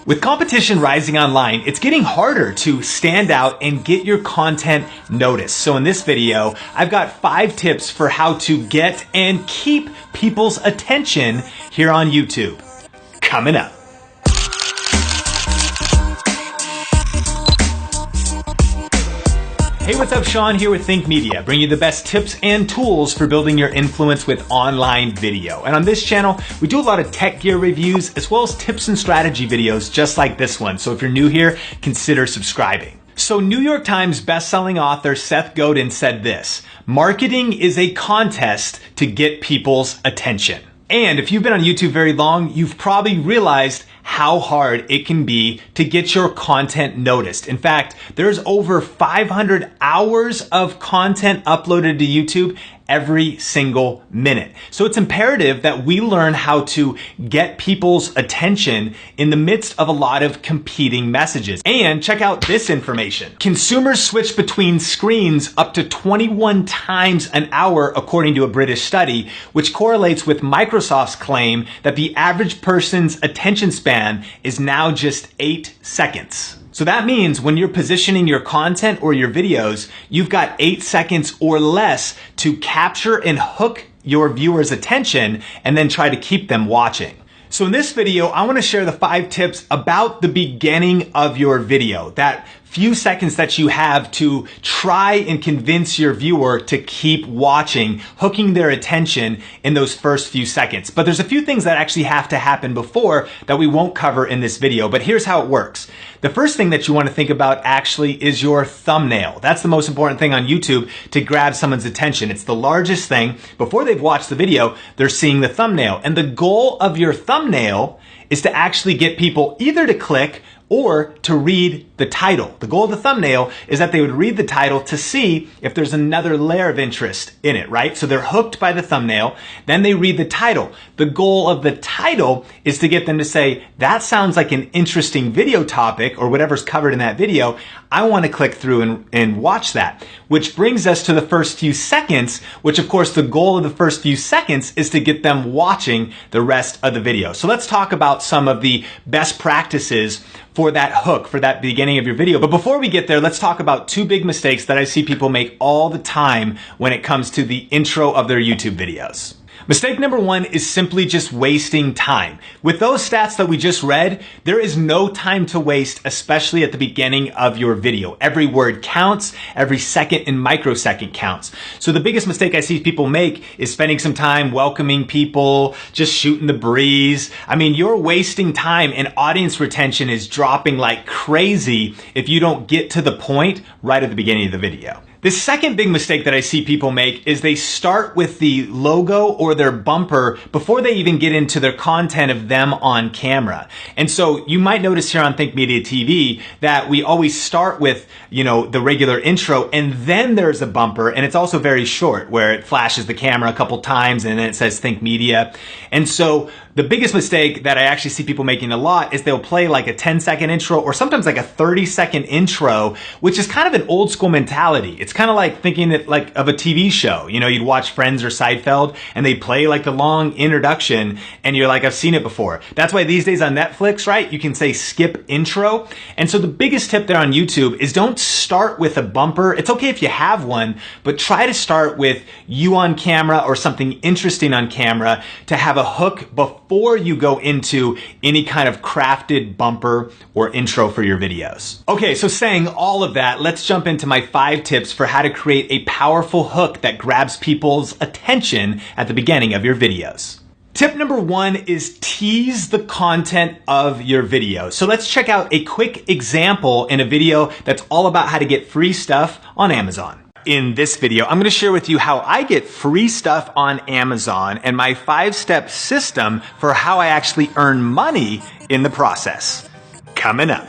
With competition rising online, it's getting harder to stand out and get your content noticed. So in this video, I've got 5 tips for how to get and keep people's attention here on YouTube. Coming up. Hey, what's up? Sean here with Think Media, bringing you the best tips and tools for building your influence with online video. And on this channel, we do a lot of tech gear reviews as well as tips and strategy videos just like this one. So if you're new here, consider subscribing. So New York Times bestselling author Seth Godin said this: marketing is a contest to get people's attention. And if you've been on YouTube very long, you've probably realized how hard it can be to get your content noticed. In fact, there's over 500 hours of content uploaded to YouTube every single minute. So it's imperative that we learn how to get people's attention in the midst of a lot of competing messages. And check out this information. Consumers switch between screens up to 21 times an hour, according to a British study, which correlates with Microsoft's claim that the average person's attention span is now just 8 seconds. So that means when you're positioning your content or your videos, you've got 8 seconds or less to capture and hook your viewers' attention and then try to keep them watching. So in this video, I want to share the 5 tips about the beginning of your video, that few seconds that you have to try and convince your viewer to keep watching, hooking their attention in those first few seconds. But there's a few things that actually have to happen before that we won't cover in this video, but here's how it works. The first thing that you want to think about actually is your thumbnail. That's the most important thing on YouTube to grab someone's attention. It's the largest thing. Before they've watched the video, they're seeing the thumbnail. And the goal of your thumbnail is to actually get people either to click or to read the title. The goal of the thumbnail is that they would read the title to see if there's another layer of interest in it, right? So they're hooked by the thumbnail, then they read the title. The goal of the title is to get them to say, that sounds like an interesting video topic or whatever's covered in that video. I want to click through and watch that. Which brings us to the first few seconds, which of course the goal of the first few seconds is to get them watching the rest of the video. So let's talk about some of the best practices for that hook, for that beginning of your video. But before we get there, let's talk about 2 big mistakes that I see people make all the time when it comes to the intro of their YouTube videos. Mistake number 1 is simply just wasting time. With those stats that we just read, there is no time to waste, especially at the beginning of your video. Every word counts, every second and microsecond counts. So the biggest mistake I see people make is spending some time welcoming people, just shooting the breeze. I mean, you're wasting time and audience retention is dropping like crazy if you don't get to the point right at the beginning of the video. The second big mistake that I see people make is they start with the logo or their bumper before they even get into their content of them on camera. And so you might notice here on Think Media TV that we always start with, the regular intro and then there's a bumper, and it's also very short where it flashes the camera a couple times and then it says Think Media. And so the biggest mistake that I actually see people making a lot is they'll play like a 10-second intro or sometimes like a 30-second intro, which is kind of an old school mentality. It's kind of like thinking that like of a TV show. You'd watch Friends or Seinfeld and they play like the long introduction and you're like, I've seen it before. That's why these days on Netflix, right, you can say skip intro. And so the biggest tip there on YouTube is don't start with a bumper. It's okay if you have one, but try to start with you on camera or something interesting on camera to have a hook before you go into any kind of crafted bumper or intro for your videos. Okay, so saying all of that, let's jump into my 5 tips for how to create a powerful hook that grabs people's attention at the beginning of your videos. Tip number 1 is tease the content of your video. So let's check out a quick example in a video that's all about how to get free stuff on Amazon. In this video, I'm going to share with you how I get free stuff on Amazon and my 5-step system for how I actually earn money in the process. Coming up.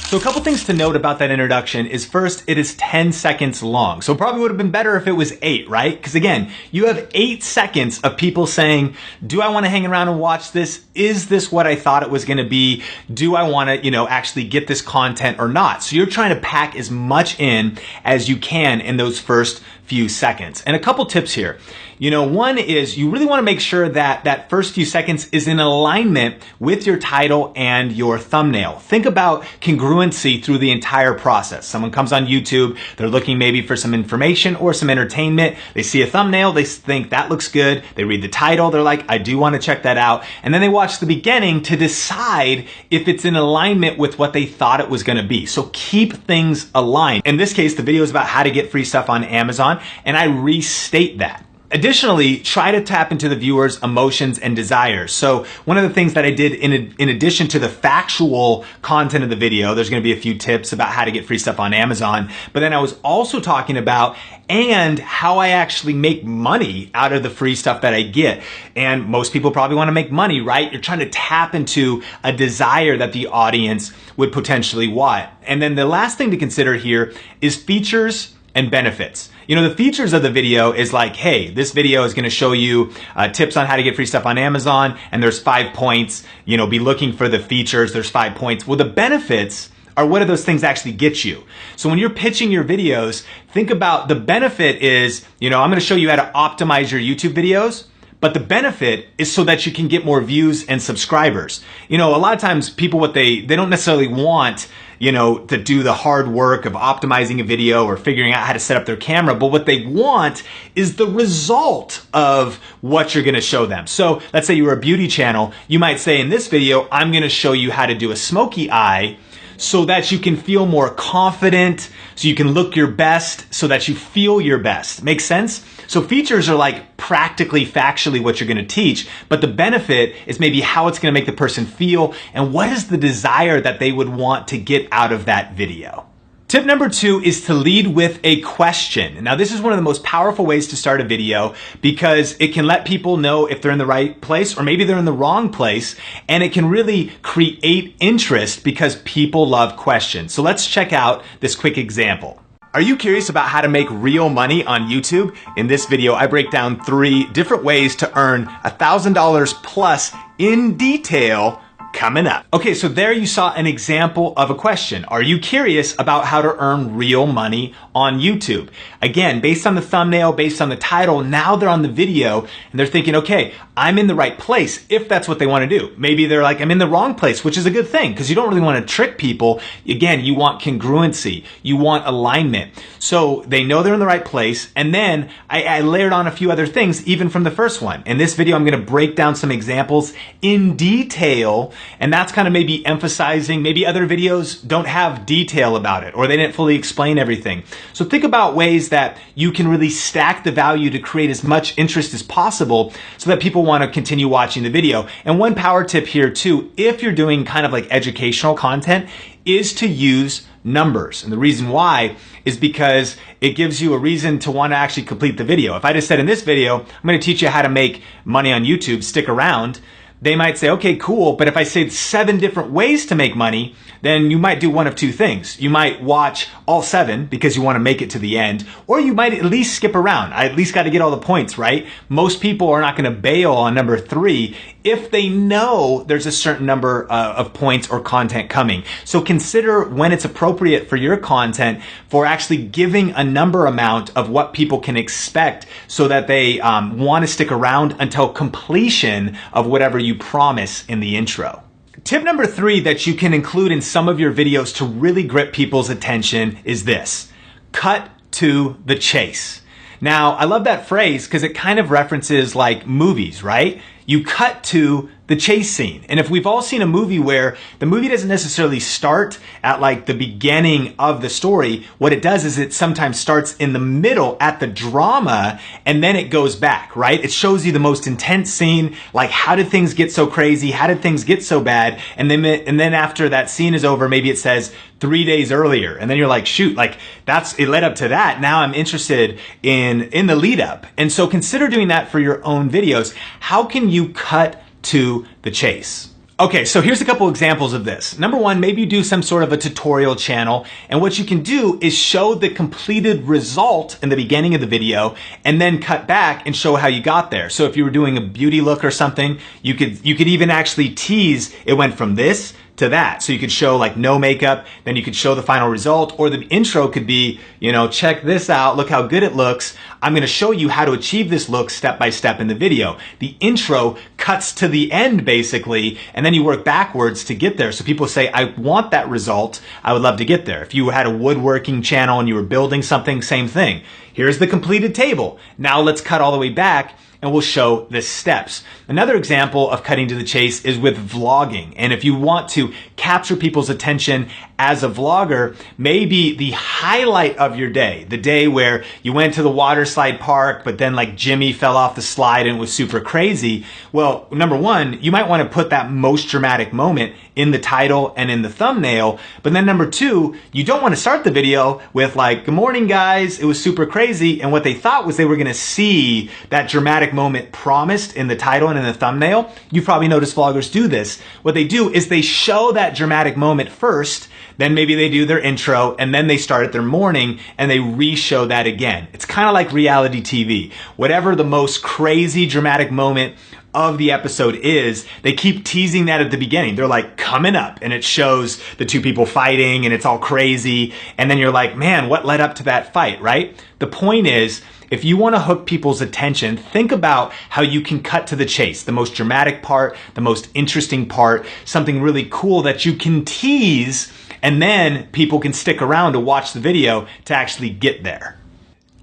So a couple things to note about that introduction is first, it is 10 seconds long. So it probably would have been better if it was 8, right? Because again, you have 8 seconds of people saying, do I want to hang around and watch this? Is this what I thought it was going to be? Do I want to, actually get this content or not? So you're trying to pack as much in as you can in those first few seconds. And a couple tips here. One is you really want to make sure that that first few seconds is in alignment with your title and your thumbnail. Think about congruency through the entire process. Someone comes on YouTube, they're looking maybe for some information or some entertainment. They see a thumbnail, they think that looks good. They read the title, they're like, I do want to check that out. And then they watch the beginning to decide if it's in alignment with what they thought it was going to be. So keep things aligned. In this case, the video is about how to get free stuff on Amazon, and I restate that. Additionally, try to tap into the viewer's emotions and desires. So one of the things that I did in addition to the factual content of the video, there's going to be a few tips about how to get free stuff on Amazon, but then I was also talking about and how I actually make money out of the free stuff that I get. And most people probably want to make money, right? You're trying to tap into a desire that the audience would potentially want. And then the last thing to consider here is features and benefits. The features of the video is like, hey, this video is going to show you tips on how to get free stuff on Amazon, and there's 5 points. Be looking for the features, there's 5 points. Well, the benefits are what do those things actually get you? So when you're pitching your videos, think about the benefit is, I'm going to show you how to optimize your YouTube videos. But the benefit is so that you can get more views and subscribers. A lot of times people, they don't necessarily want, to do the hard work of optimizing a video or figuring out how to set up their camera. But what they want is the result of what you're going to show them. So let's say you're a beauty channel. You might say in this video, I'm going to show you how to do a smoky eye so that you can feel more confident, so you can look your best, so that you feel your best. Make sense? So features are like practically, factually what you're going to teach, but the benefit is maybe how it's going to make the person feel and what is the desire that they would want to get out of that video. Tip number 2 is to lead with a question. Now, this is one of the most powerful ways to start a video because it can let people know if they're in the right place or maybe they're in the wrong place, and it can really create interest because people love questions. So let's check out this quick example. Are you curious about how to make real money on YouTube? In this video, I break down 3 different ways to earn $1,000 plus in detail coming up. Okay, so there you saw an example of a question. Are you curious about how to earn real money on YouTube? Again, based on the thumbnail, based on the title, now they're on the video and they're thinking, okay, I'm in the right place if that's what they want to do. Maybe they're like, I'm in the wrong place, which is a good thing because you don't really want to trick people. Again, you want congruency. You want alignment. So they know they're in the right place. And then I layered on a few other things even from the first one. In this video, I'm going to break down some examples in detail. And that's kind of maybe emphasizing, maybe other videos don't have detail about it or they didn't fully explain everything. So think about ways that you can really stack the value to create as much interest as possible so that people want to continue watching the video. And one power tip here too, if you're doing kind of like educational content, is to use numbers. And the reason why is because it gives you a reason to want to actually complete the video. If I just said in this video, I'm going to teach you how to make money on YouTube, stick around, they might say, okay, cool. But if I say 7 different ways to make money, then you might do one of 2 things. You might watch all 7 because you want to make it to the end, or you might at least skip around. I at least got to get all the points, right? Most people are not going to bail on number 3 if they know there's a certain number of points or content coming. So consider when it's appropriate for your content for actually giving a number amount of what people can expect so that they want to stick around until completion of whatever you promise in the intro. Tip number 3 that you can include in some of your videos to really grip people's attention is this: cut to the chase. Now, I love that phrase because it kind of references like movies, right? You cut to the chase scene. And if we've all seen a movie where the movie doesn't necessarily start at like the beginning of the story, what it does is it sometimes starts in the middle at the drama and then it goes back, right? It shows you the most intense scene, like how did things get so crazy? How did things get so bad? And then after that scene is over, maybe it says 3 days earlier. And then you're like, shoot, like it led up to that. Now I'm interested in the lead up. And so consider doing that for your own videos. How can you cut to the chase? Okay, so here's a couple examples of this. Number 1, maybe you do some sort of a tutorial channel, and what you can do is show the completed result in the beginning of the video and then cut back and show how you got there. So if you were doing a beauty look or something, you could even actually tease it went from this to that. So you could show like no makeup, then you could show the final result, or the intro could be, you know, check this out, look how good it looks. I'm going to show you how to achieve this look step by step in the video. The intro cuts to the end basically, and then you work backwards to get there. So people say, I want that result. I would love to get there. If you had a woodworking channel and you were building something, same thing. Here's the completed table. Now let's cut all the way back and we'll show the steps. Another example of cutting to the chase is with vlogging. And if you want to capture people's attention as a vlogger, maybe the highlight of your day, the day where you went to the water slide park, but then like Jimmy fell off the slide and it was super crazy. Well, number one, you might want to put that most dramatic moment in the title and in the thumbnail. But then number two, you don't want to start the video with like, good morning guys, it was super crazy. And what they thought was they were going to see that dramatic moment promised in the title and in the thumbnail. You've probably noticed vloggers do this. What they do is they show that dramatic moment first, then maybe they do their intro, and then they start at their morning and they re-show that again. It's kind of like reality TV. Whatever the most crazy dramatic moment of the episode is, they keep teasing that at the beginning. They're like, coming up, and it shows the two people fighting and it's all crazy. And then you're like, man, what led up to that fight, right? The point is, if you want to hook people's attention, think about how you can cut to the chase, the most dramatic part, the most interesting part, something really cool that you can tease, and then people can stick around to watch the video to actually get there.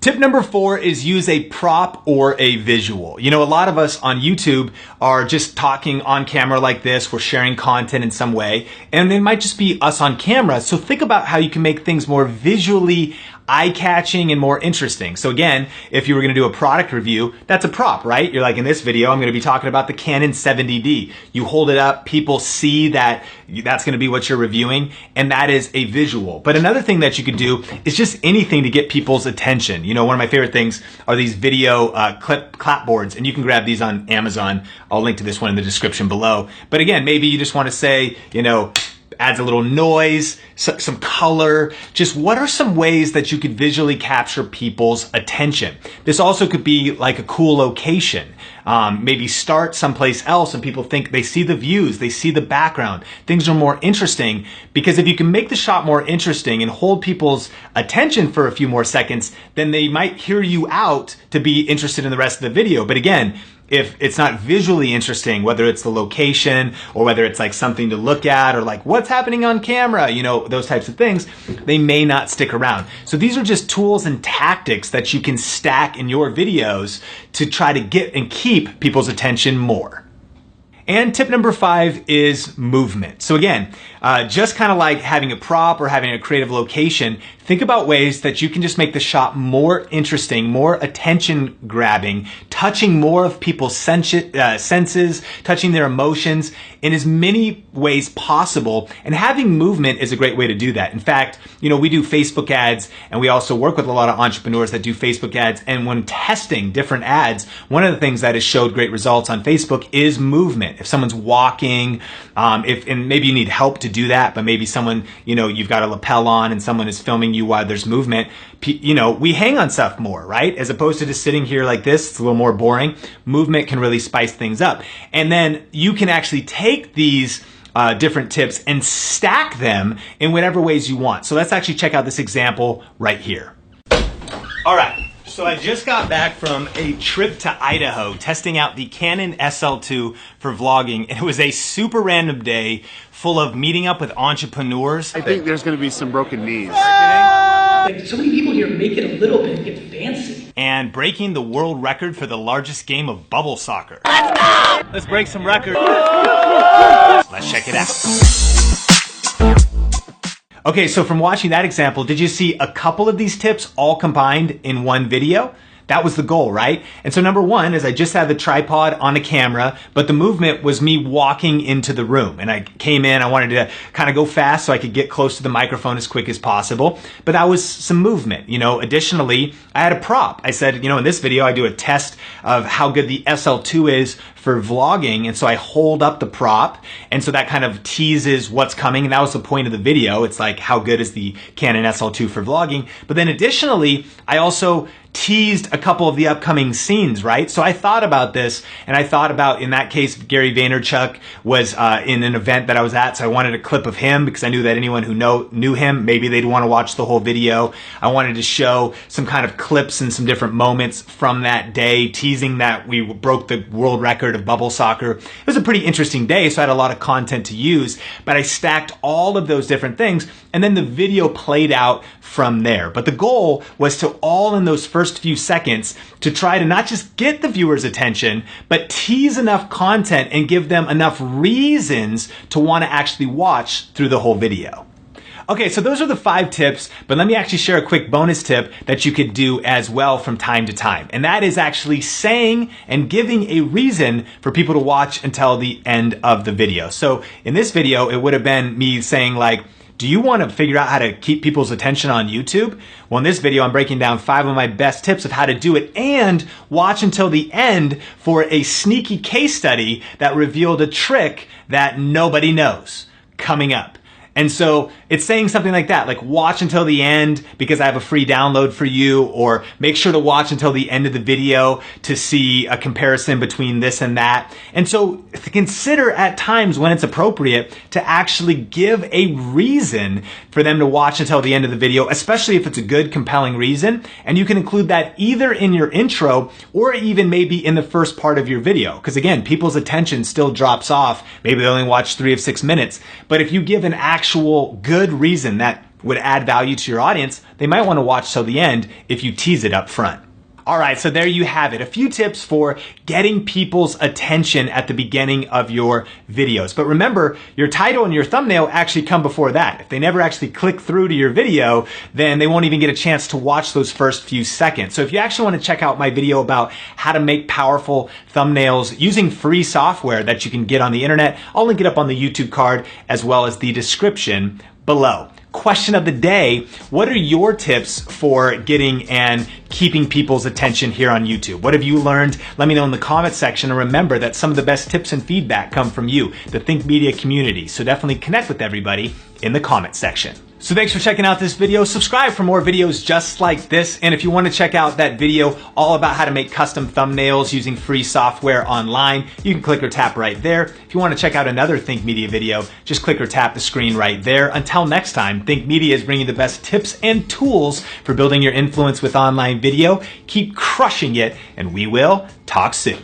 Tip number 4 is use a prop or a visual. You know, a lot of us on YouTube are just talking on camera like this. We're sharing content in some way, and it might just be us on camera. So think about how you can make things more visually eye-catching and more interesting. So again, if you were going to do a product review, that's a prop, right? You're like, in this video, I'm going to be talking about the Canon 70D. You hold it up, people see that that's going to be what you're reviewing, and that is a visual. But another thing that you could do is just anything to get people's attention. You know, one of my favorite things are these video clapboards, and you can grab these on Amazon. I'll link to this one in the description below. But again, maybe you just want to say, you know, adds a little noise, some color. Just what are some ways that you could visually capture people's attention? This also could be like a cool location. Maybe start someplace else and people think they see the views, they see the background. Things are more interesting because if you can make the shot more interesting and hold people's attention for a few more seconds, then they might hear you out to be interested in the rest of the video. But again, if it's not visually interesting, whether it's the location or whether it's like something to look at or like what's happening on camera, you know, those types of things, they may not stick around. So these are just tools and tactics that you can stack in your videos to try to get and keep people's attention more. And tip number 5 is movement. So again, just kind of like having a prop or having a creative location, think about ways that you can just make the shot more interesting, more attention grabbing, touching more of people's senses, touching their emotions in as many ways possible. And having movement is a great way to do that. In fact, you know, we do Facebook ads and we also work with a lot of entrepreneurs that do Facebook ads. And when testing different ads, one of the things that has showed great results on Facebook is movement. If someone's walking, and maybe you need help to do that, but maybe someone, you know, you've got a lapel on and someone is filming you while there's movement, you know, we hang on stuff more, right? As opposed to just sitting here like this, it's a little more boring. Movement can really spice things up. And then you can actually take these different tips and stack them in whatever ways you want. So let's actually check out this example right here. All right. So I just got back from a trip to Idaho testing out the Canon SL2 for vlogging. It was a super random day full of meeting up with entrepreneurs. I think there's going to be some broken knees. Like, so many people here make it a little bit, get fancy. And breaking the world record for the largest game of bubble soccer. Let's go! Let's break some records. Let's check it out. Okay, so from watching that example, did you see a couple of these tips all combined in one video? That was the goal, right? And so number 1 is I just had the tripod on a camera, but the movement was me walking into the room. And I came in, I wanted to kind of go fast so I could get close to the microphone as quick as possible. But that was some movement. You know, additionally, I had a prop. I said, you know, in this video, I do a test of how good the SL2 is for vlogging, and so I hold up the prop, and so that kind of teases what's coming, and that was the point of the video. It's like, how good is the Canon SL2 for vlogging? But then additionally, I also teased a couple of the upcoming scenes, right? So I thought about this, and I thought about, in that case, Gary Vaynerchuk was in an event that I was at, so I wanted a clip of him because I knew that anyone who knew him, maybe they'd want to watch the whole video. I wanted to show some kind of clips and some different moments from that day, teasing that we broke the world record of bubble soccer. It was a pretty interesting day, so I had a lot of content to use, but I stacked all of those different things, and then the video played out from there. But the goal was to, all in those first few seconds, to try to not just get the viewer's attention, but tease enough content and give them enough reasons to want to actually watch through the whole video. Okay, so those are the 5 tips, but let me actually share a quick bonus tip that you could do as well from time to time. And that is actually saying and giving a reason for people to watch until the end of the video. So in this video, it would have been me saying like, do you want to figure out how to keep people's attention on YouTube? Well, in this video, I'm breaking down 5 of my best tips of how to do it, and watch until the end for a sneaky case study that revealed a trick that nobody knows coming up. And so it's saying something like that, like watch until the end because I have a free download for you, or make sure to watch until the end of the video to see a comparison between this and that. And so consider at times when it's appropriate to actually give a reason for them to watch until the end of the video, especially if it's a good, compelling reason. And you can include that either in your intro or even maybe in the first part of your video. Because again, people's attention still drops off. Maybe they only watch 3 of 6 minutes. But if you give an actual good reason that would add value to your audience, they might want to watch till the end if you tease it up front. All right, so there you have it. A few tips for getting people's attention at the beginning of your videos. But remember, your title and your thumbnail actually come before that. If they never actually click through to your video, then they won't even get a chance to watch those first few seconds. So if you actually want to check out my video about how to make powerful thumbnails using free software that you can get on the internet, I'll link it up on the YouTube card as well as the description below. Question of the day, what are your tips for getting and keeping people's attention here on YouTube? What have you learned? Let me know in the comment section, and remember that some of the best tips and feedback come from you, the Think Media community. So definitely connect with everybody in the comment section. So thanks for checking out this video. Subscribe for more videos just like this. And if you want to check out that video all about how to make custom thumbnails using free software online, you can click or tap right there. If you want to check out another Think Media video, just click or tap the screen right there. Until next time, Think Media is bringing the best tips and tools for building your influence with online video. Keep crushing it, and we will talk soon.